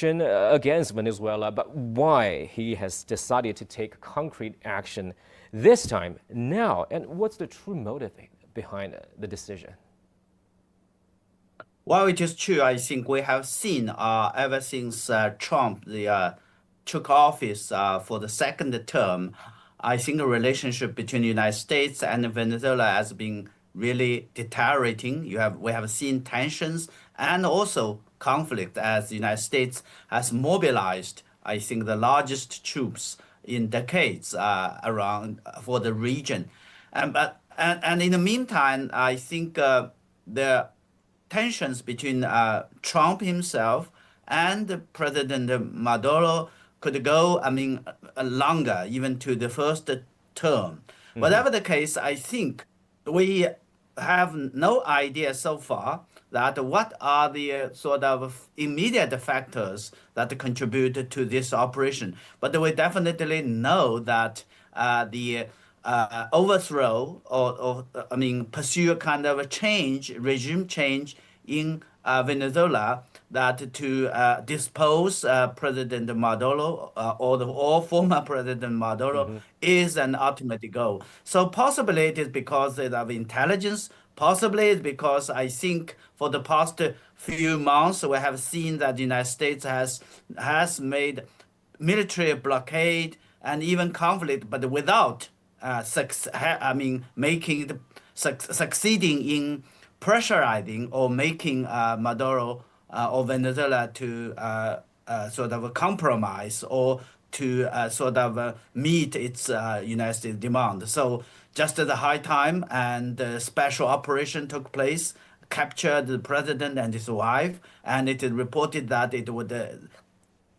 Against Venezuela, but why he has decided to take concrete action this time, now, and what's the true motive behind the decision? Well, it is true. I think we have seen ever since Trump took office for the second term, I think the relationship between the United States and Venezuela has been really deteriorating. We have seen tensions and also conflict as the United States has mobilized, I think, the largest troops in decades around for the region. And in the meantime, I think the tensions between Trump himself and President Maduro could go, longer, even to the first term. Hmm. Whatever the case, I think we have no idea so far that what are the sort of immediate factors that contribute to this operation. But we definitely know that the overthrow or pursue a kind of a change, regime change in Venezuela that to dispose President Maduro or former President Maduro Hmm. is an ultimate goal. So possibly it is because of intelligence. Possibly it's because I think for the past few months we have seen that the United States has made military blockade and even conflict, but without succeeding in pressurizing or making Maduro or Venezuela to sort of compromise or to sort of meet its United States demand. So just at the high time and the special operation took place, captured the president and his wife, and it is reported that it would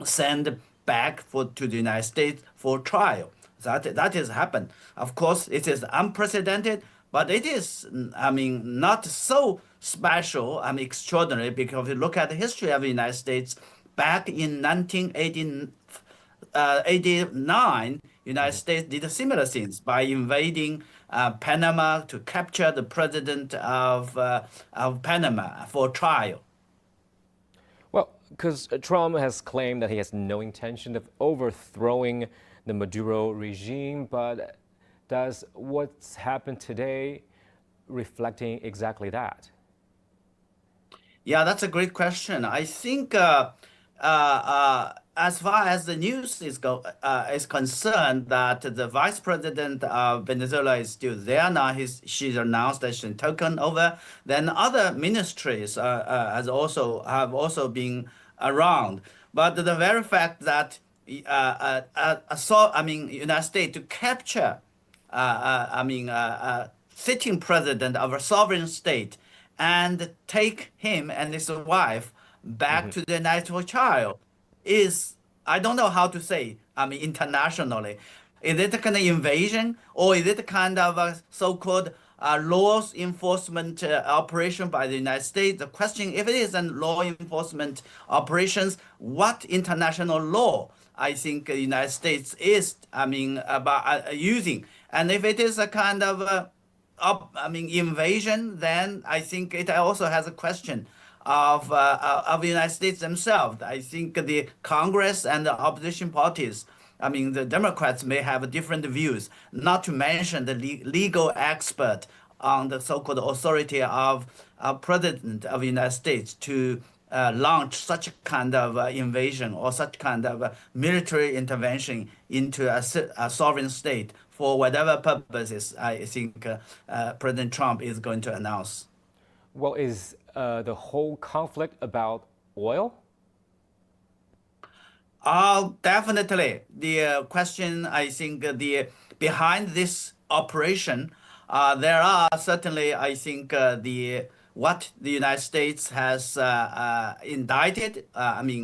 send back to the United States for trial. That has happened. Of course, it is unprecedented, but it is, not so special and extraordinary because if you look at the history of the United States, back in 1989, United Hmm. States did similar things by invading Panama to capture the president of Panama for trial. Well, because Trump has claimed that he has no intention of overthrowing the Maduro regime, but does what's happened today reflecting exactly that? Yeah, that's a great question. I think as far as the news is concerned, that the vice president of Venezuela is still there now. She's announced that she's taken over. Then other ministries have also been around. But the very fact that United States to capture sitting president of a sovereign state and take him and his wife back Hmm. to the natural child is, I don't know how to say, internationally. Is it a kind of invasion or is it a kind of a so-called laws enforcement operation by the United States? The question, if it is a law enforcement operations, what international law I think the United States is, about using? And if it is a kind of invasion, then I think it also has a question of the United States themselves. I think the Congress and the opposition parties, the Democrats may have different views, not to mention the legal expert on the so-called authority of President of the United States to launch such kind of invasion or such kind of military intervention into a sovereign state for whatever purposes I think President Trump is going to announce. Well, is the whole conflict about oil? Definitely. The question, I think, the behind this operation, there are certainly, I think, the what the United States has indicted,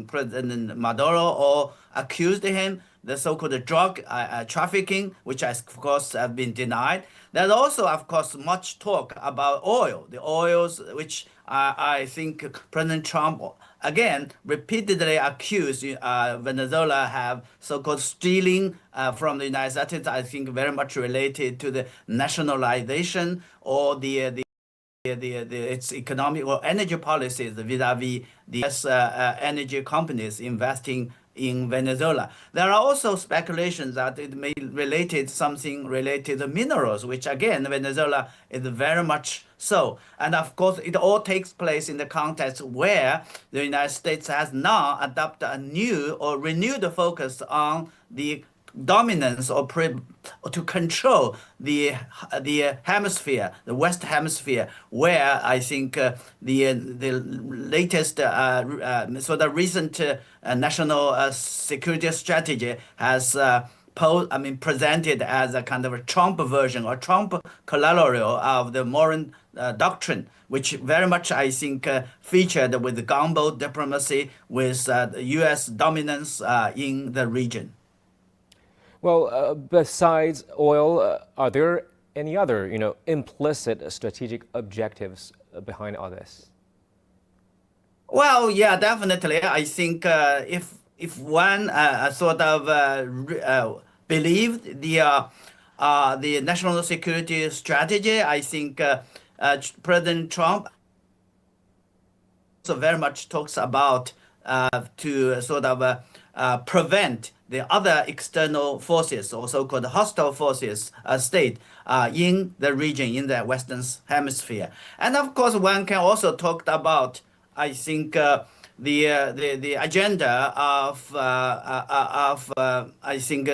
President Maduro, or accused him, the so-called drug trafficking, which has, of course, have been denied. There's also, of course, much talk about oil, the oils which I think President Trump again repeatedly accused Venezuela have so-called stealing from the United States. I think very much related to the nationalization or the its economic or energy policies vis-a-vis the US energy companies investing in Venezuela. There are also speculations that it may related something related to minerals, which again Venezuela is very much so. And of course, it all takes place in the context where the United States has now adopted a new or renewed focus on the dominance or to control the hemisphere, the West Hemisphere, where I think the latest so the recent national security strategy has presented as a kind of a Trump version or Trump corollary of the Monroe Doctrine, which very much I think featured with gumbo diplomacy with U.S. dominance in the region. Well, besides oil, are there any other, implicit strategic objectives behind all this? Well, yeah, definitely. I think if one sort of believed the national security strategy, I think President Trump also very much talks about to sort of prevent the other external forces or so-called hostile forces state in the region, in the Western Hemisphere. And of course, one can also talk about, I think, the agenda of I think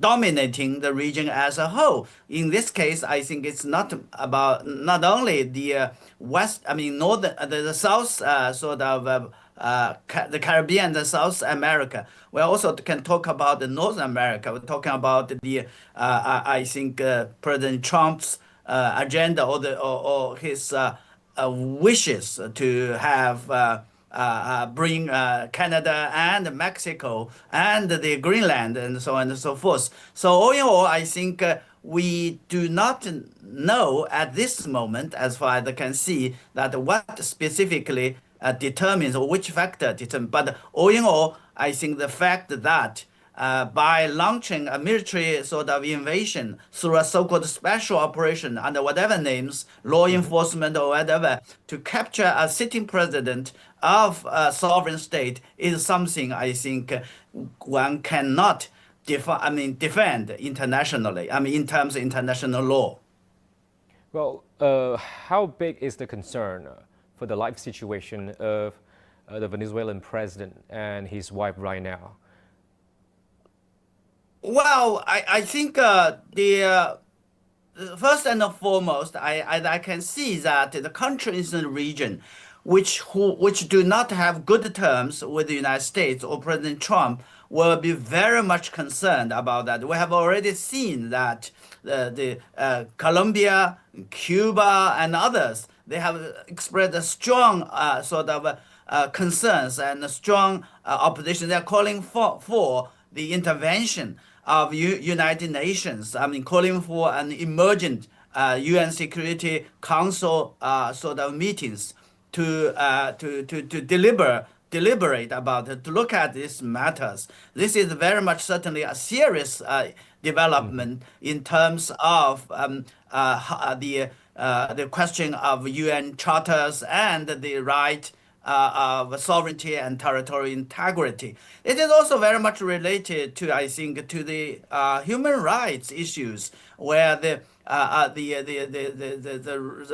dominating the region as a whole. In this case, I think it's not about not only the west, I mean northern, the south sort of the Caribbean, the South America. We also can talk about the North America. We're talking about the I think President Trump's agenda or his wishes to have bring Canada and Mexico and the Greenland and so on and so forth. So all in all, I think we do not know at this moment, as far as I can see, that what specifically determines or which factor determines. But all in all, I think the fact that by launching a military sort of invasion through a so-called special operation under whatever names, law enforcement or whatever, to capture a sitting president of a sovereign state is something I think one cannot defend internationally. I mean, in terms of international law. Well, how big is the concern for the life situation of the Venezuelan president and his wife right now? Well, I think the first and foremost, I can see that the countries in the region which do not have good terms with the United States or President Trump will be very much concerned about that. We have already seen that the Colombia, Cuba, and others, they have expressed a strong sort of concerns and a strong opposition. They are calling for the intervention of United Nations. I mean, calling for an emergent UN Security Council sort of meetings to deliberate about it, to look at these matters. This is very much certainly a serious development in terms of the question of UN charters and the right of sovereignty and territorial integrity. It is also very much related to, I think, to the human rights issues, where the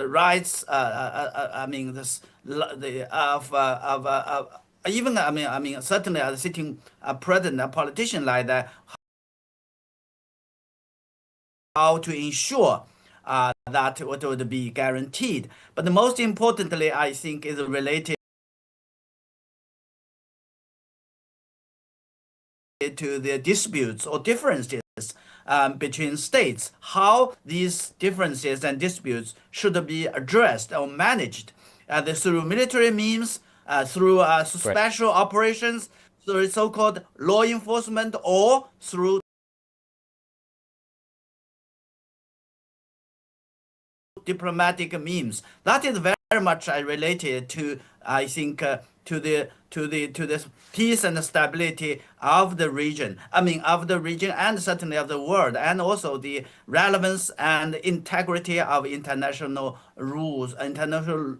rights, I mean, the of even I mean certainly as a sitting president, a politician like that, how to ensure that what would be guaranteed. But most importantly, I think is related to the disputes or differences between states, how these differences and disputes should be addressed or managed through military means, through special operations, through so-called law enforcement, or through diplomatic means. That is very much related to, I think, to the peace and stability of the region. I mean, of the region and certainly of the world, and also the relevance and integrity of international rules, international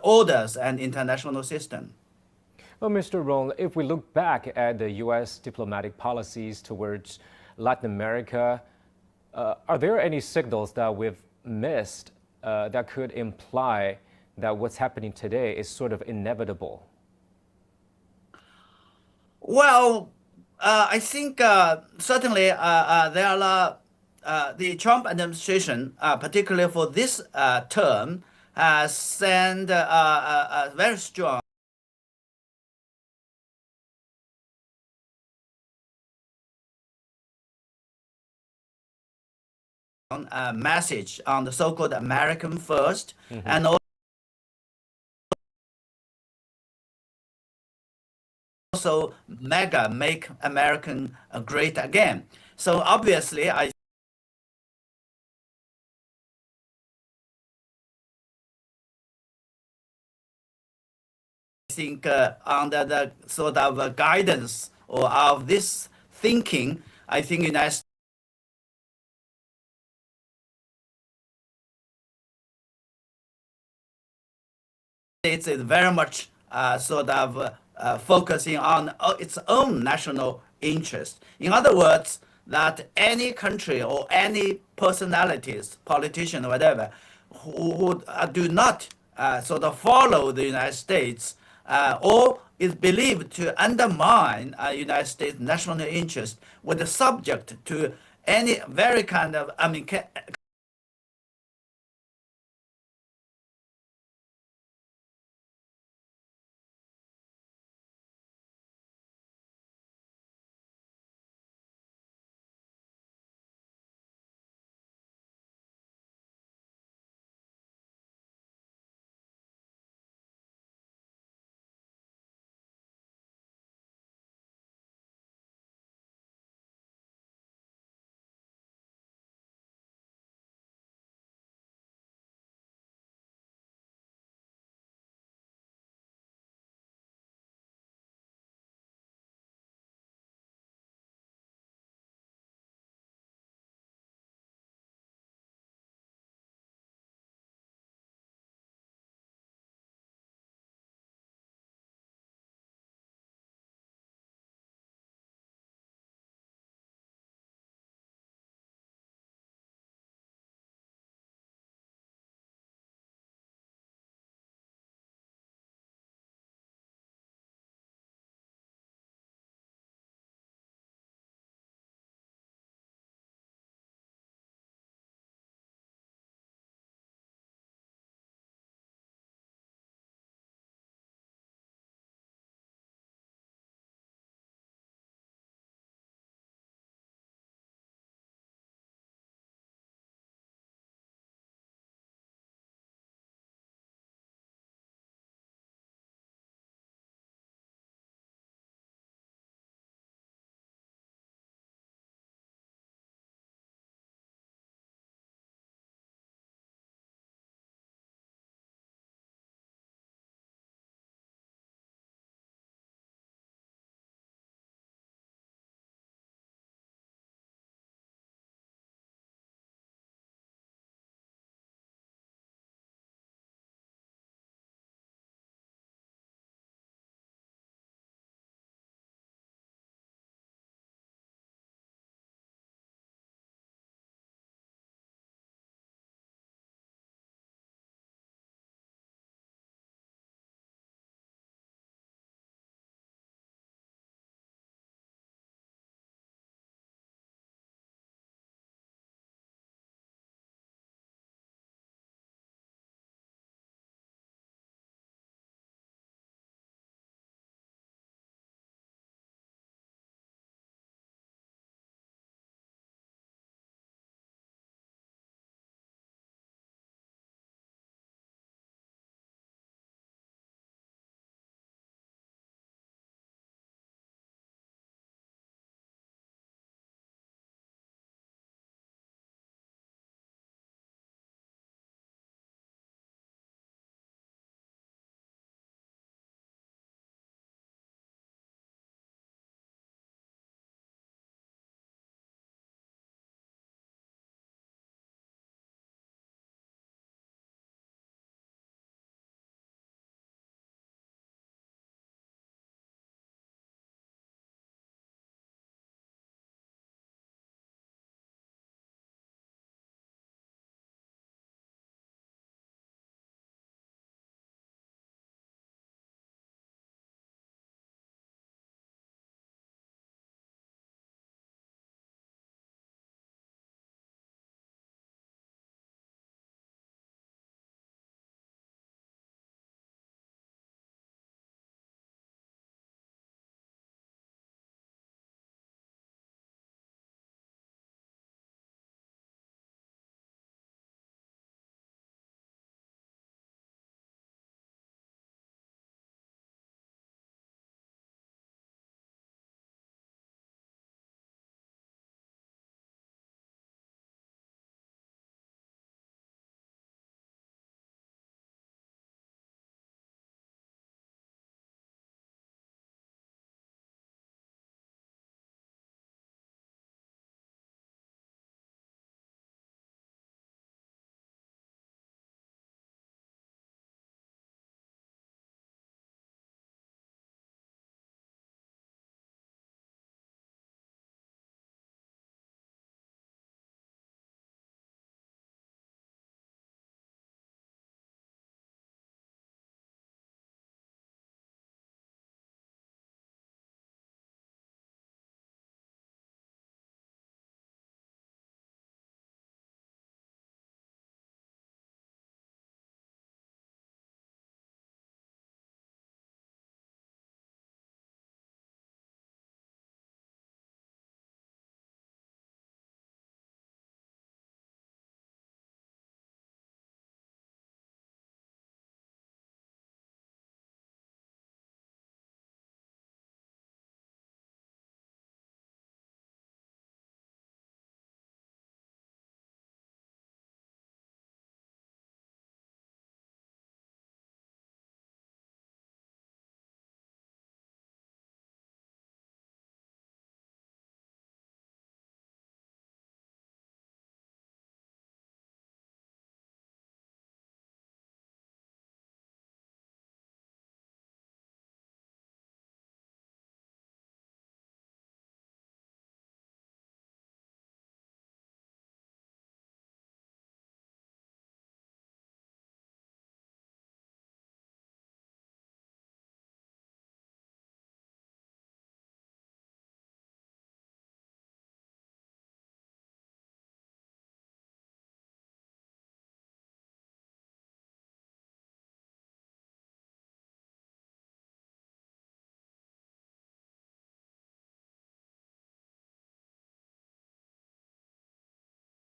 orders, and international system. Well, Mr. Rohn, if we look back at the U.S. diplomatic policies towards Latin America, are there any signals that we've missed that could imply that what's happening today is sort of inevitable? Well, I think certainly there are the Trump administration, particularly for this term, has sent a very strong message on the so-called American First, and also mega make American great again. So obviously, I think under the sort of guidance or of this thinking, I think United States is very much sort of focusing on its own national interest. In other words, that any country or any personalities, politician or whatever, who do not sort of follow the United States or is believed to undermine United States national interest, would be subject to any very kind of, I mean,